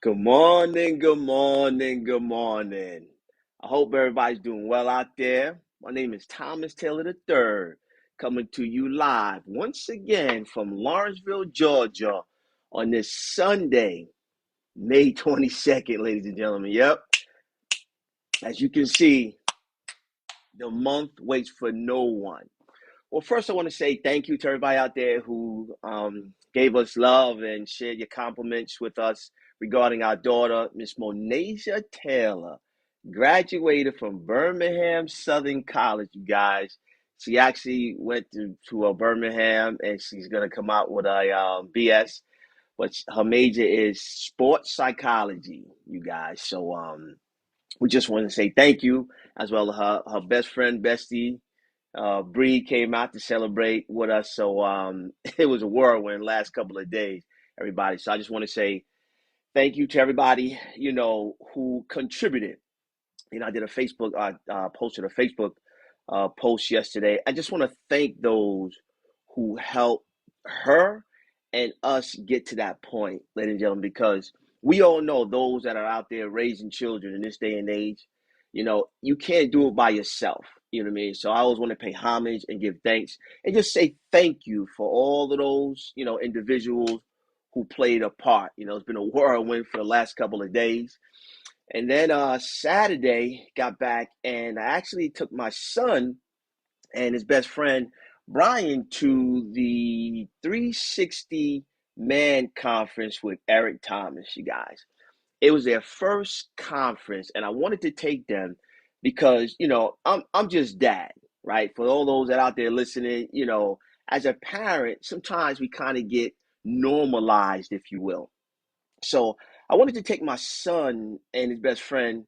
Good morning, good morning, good morning. I hope everybody's doing well out there. My name is Thomas Taylor III, coming to you live once again from Lawrenceville, Georgia, on this Sunday, May 22nd, ladies and gentlemen. Yep, as you can see, the month waits for no one. Well, first, I want to say thank you to everybody out there who gave us love and shared your compliments with us regarding our daughter, Miss Monasia Taylor, graduated from Birmingham Southern College, you guys. She actually went to Birmingham and she's going to come out with a BS, but her major is sports psychology, you guys. So we just want to say thank you, as well as her best friend, bestie, Bree came out to celebrate with us. So it was a whirlwind last couple of days, everybody. So I just want to say thank you to everybody, who contributed. I did a Facebook, posted a Facebook post yesterday. I just want to thank those who helped her and us get to that point, ladies and gentlemen, because we all know those that are out there raising children in this day and age, you can't do it by yourself. You know what I mean? So I always want to pay homage and give thanks and just say thank you for all of those, individuals who played a part. It's been a whirlwind for the last couple of days. And then Saturday, got back and I actually took my son and his best friend Brian to the 360 Man Conference with Eric Thomas, you guys. It was their first conference, and I wanted to take them because I'm just dad, right? For all those that out there listening, as a parent, sometimes we kind of get normalized, if you will. So I wanted to take my son and his best friend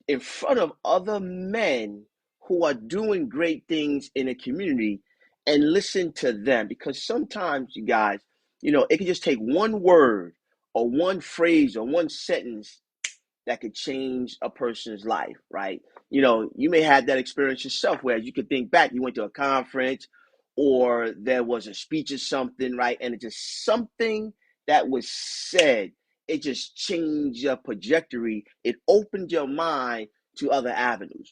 in front of other men who are doing great things in a community and listen to them, because sometimes, you guys, it can just take one word or one phrase or one sentence that could change a person's life, right? You may have that experience yourself where you could think back, you went to a conference or there was a speech or something, right? And it's just something that was said, it just changed your trajectory. It opened your mind to other avenues.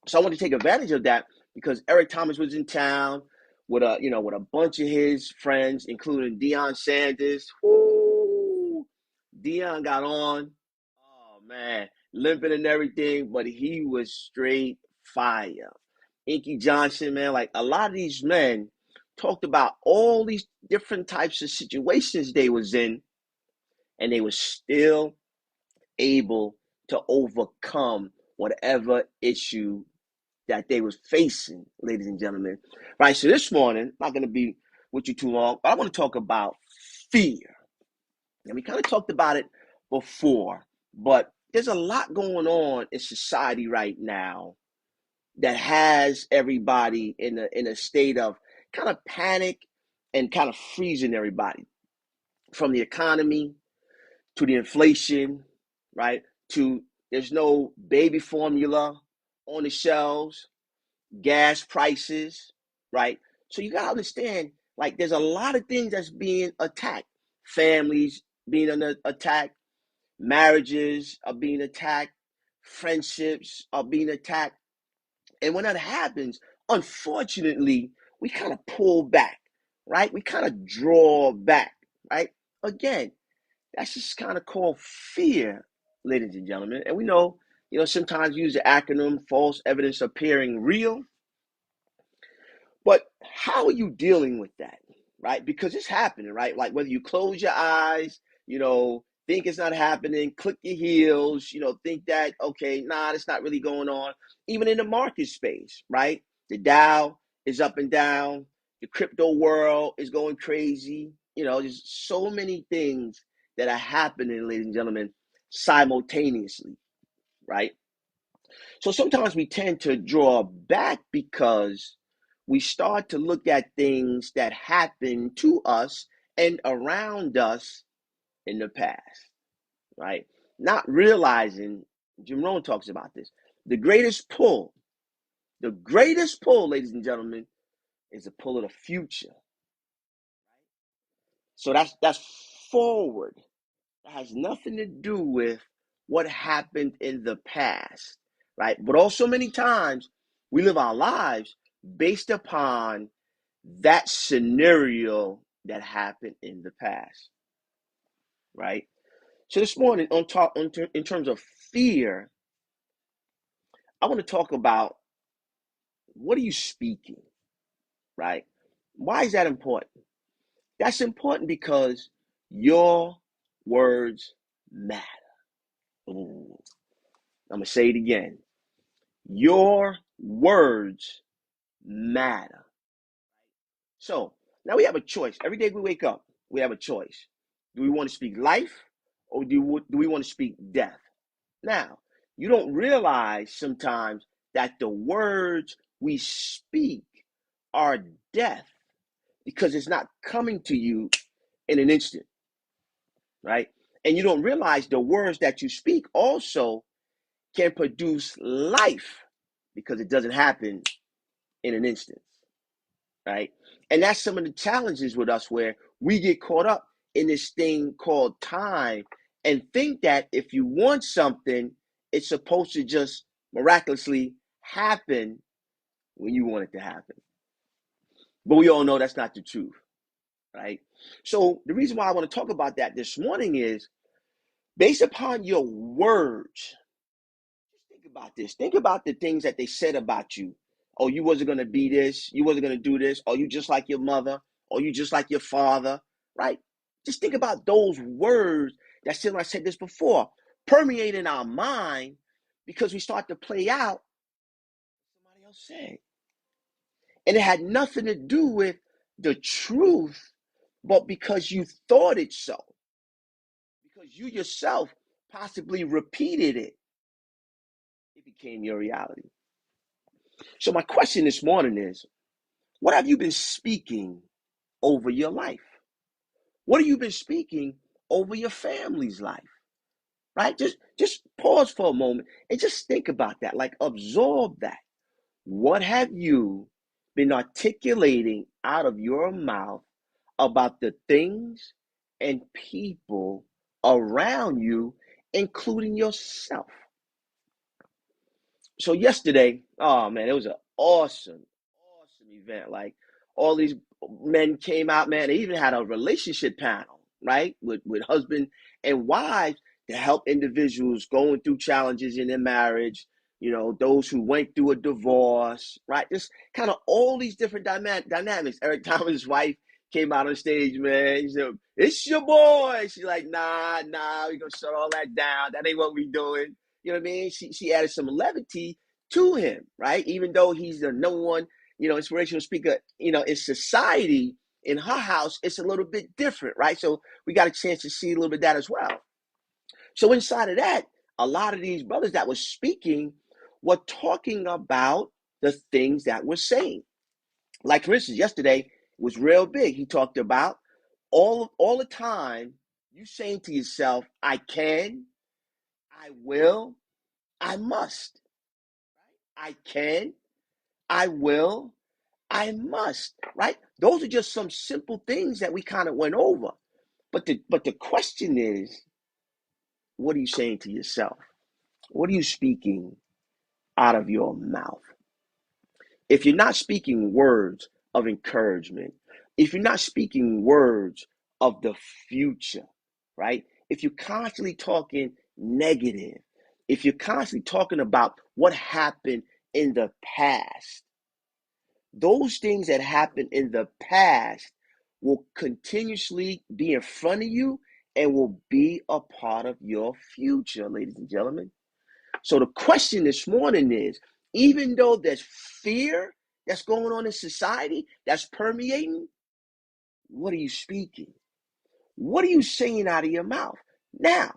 So I want to take advantage of that because Eric Thomas was in town with with a bunch of his friends, including Deion Sanders. Woo! Deion got on. Oh man, limping and everything, but he was straight fire. Inky Johnson, man, like a lot of these men talked about all these different types of situations they was in, and they were still able to overcome whatever issue that they was facing, ladies and gentlemen. Right. So this morning, I'm not going to be with you too long, but I want to talk about fear. And we kind of talked about it before, but there's a lot going on in society right now that has everybody in a state of kind of panic and kind of freezing everybody, from the economy to the inflation, right? To there's no baby formula on the shelves, gas prices, right? So you gotta understand, like, there's a lot of things that's being attacked. Families being under attack, marriages are being attacked, friendships are being attacked. And when that happens, unfortunately, we kind of pull back, right? We kind of draw back, right? Again, that's just kind of called fear, ladies and gentlemen. And we know, sometimes use the acronym false evidence appearing real. But how are you dealing with that, right? Because it's happening, right? Like whether you close your eyes, think it's not happening, click your heels, think that, okay, nah, it's not really going on. Even in the market space, right? The Dow is up and down. The crypto world is going crazy. There's so many things that are happening, ladies and gentlemen, simultaneously, right? So sometimes we tend to draw back because we start to look at things that happen to us and around us in the past, right? Not realizing, Jim Rohn talks about this, the greatest pull, ladies and gentlemen, is the pull of the future. So that's forward. It has nothing to do with what happened in the past, right? But also many times we live our lives based upon that scenario that happened in the past, right? So this morning, in terms of fear, I want to talk about what are you speaking, right? Why is that important? That's important because your words matter. Ooh, I'm going to say it again. Your words matter. So now we have a choice. Every day we wake up, we have a choice. Do we want to speak life or do we want to speak death? Now, you don't realize sometimes that the words we speak are death because it's not coming to you in an instant, right? And you don't realize the words that you speak also can produce life because it doesn't happen in an instant, right? And that's some of the challenges with us where we get caught up in this thing called time and think that if you want something, it's supposed to just miraculously happen when you want it to happen. But we all know that's not the truth, right? So the reason why I want to talk about that this morning is based upon your words. Think about this. Think about the things that they said about you. Oh, you wasn't going to be this. You wasn't going to do this. Or you just like your mother. Or you just like your father. Right? Just think about those words that said, I said this before, permeate in our mind because we start to play out what somebody else said. And it had nothing to do with the truth, but because you thought it so. Because you yourself possibly repeated it, it became your reality. So my question this morning is, what have you been speaking over your life? What have you been speaking over your family's life? Right? Just pause for a moment and just think about that. Like absorb that. What have you been articulating out of your mouth about the things and people around you, including yourself? So yesterday, oh man, it was an awesome event. Like all these men came out, man. They even had a relationship panel, right, with husband and wives to help individuals going through challenges in their marriage. You know, those who went through a divorce, right? Just kind of all these different dynamics. Eric Thomas' wife came out on stage, man. He said, "It's your boy." She's like, "Nah, we gonna shut all that down. That ain't what we doing." You know what I mean? She added some levity to him, right? Even though he's the number one, inspirational speaker, in society, in her house, it's a little bit different, right? So we got a chance to see a little bit of that as well. So inside of that, a lot of these brothers that were speaking were talking about the things that we're saying. Like for instance, yesterday was real big. He talked about all the time you saying to yourself, I can, I will, I must. I can, I will, I must, right? Those are just some simple things that we kind of went over. But the question is, what are you saying to yourself? What are you speaking out of your mouth? If you're not speaking words of encouragement, if you're not speaking words of the future, right? If you're constantly talking negative, if you're constantly talking about what happened in the past, those things that happened in the past will continuously be in front of you and will be a part of your future, ladies and gentlemen. So the question this morning is, even though there's fear that's going on in society, that's permeating, what are you speaking? What are you saying out of your mouth? Now,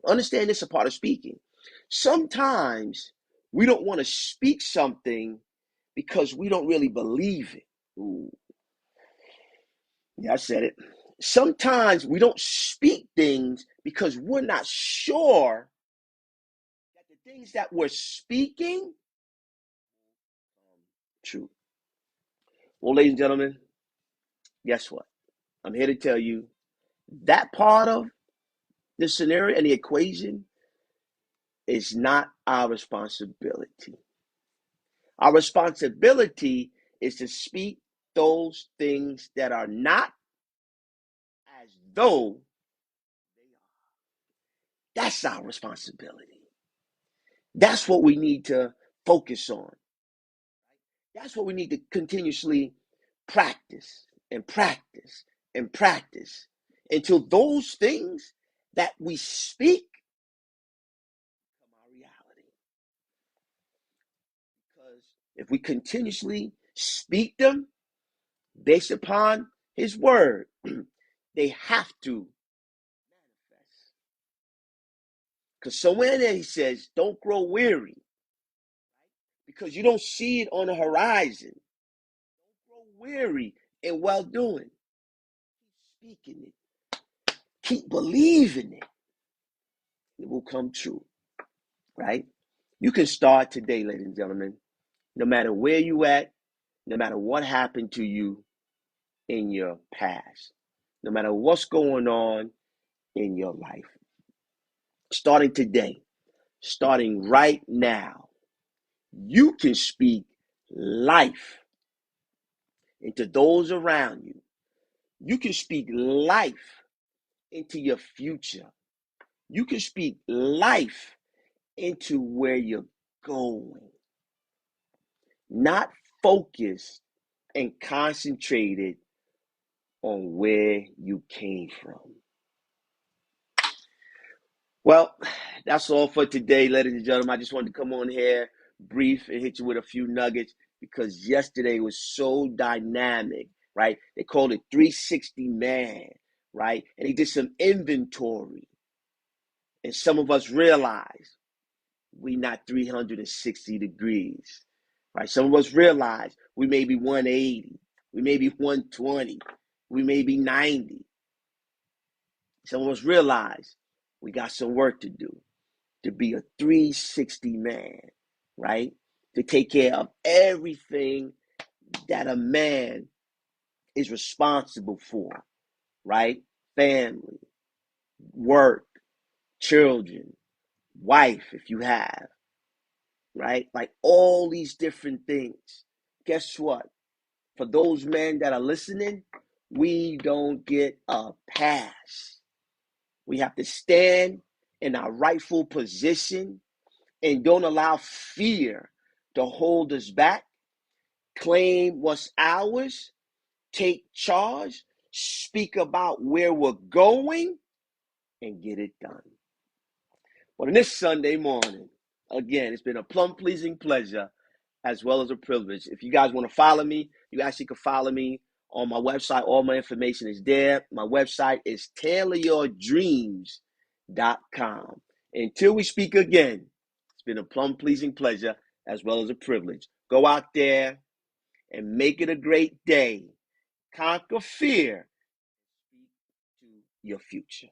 understand this is a part of speaking. Sometimes we don't want to speak something because we don't really believe it. Ooh, yeah, I said it. Sometimes we don't speak things because we're not sure that the things that we're speaking true. Well, ladies and gentlemen, guess what? I'm here to tell you that part of the scenario and the equation is not our responsibility. Our responsibility is to speak those things that are not as though they are. That's our responsibility. That's what we need to focus on. That's what we need to continuously practice and practice and practice until those things that we speak become our reality. Because if we continuously speak them based upon His word, they have to manifest. Because somewhere in there He says, don't grow weary because you don't see it on the horizon. Don't grow weary in well doing. Keep speaking it, keep believing it. It will come true, right? You can start today, ladies and gentlemen, no matter where you at, no matter what happened to you in your past, no matter what's going on in your life. Starting today, starting right now, you can speak life into those around you. You can speak life into your future. You can speak life into where you're going. Not focused and concentrated on where you came from. Well, that's all for today, ladies and gentlemen. I just wanted to come on here, brief, and hit you with a few nuggets because yesterday was so dynamic, right? They called it 360 man, right? And he did some inventory. And some of us realized we not 360 degrees, right? Some of us realize we may be 180, we may be 120, we may be 90. Some of us realize we got some work to do to be a 360 man, right? To take care of everything that a man is responsible for, right? Family, work, children, wife, if you have, right? Like all these different things. Guess what? For those men that are listening, we don't get a pass. We have to stand in our rightful position and don't allow fear to hold us back. Claim what's ours, take charge, speak about where we're going, and get it done. Well, on this Sunday morning, again, it's been a plum pleasing pleasure as well as a privilege. If you guys want to follow me, you actually can follow me on my website. All my information is there. My website is tailoryourdreams.com. Until we speak again, it's been a plum pleasing pleasure as well as a privilege. Go out there and make it a great day. Conquer fear. Speak to your future.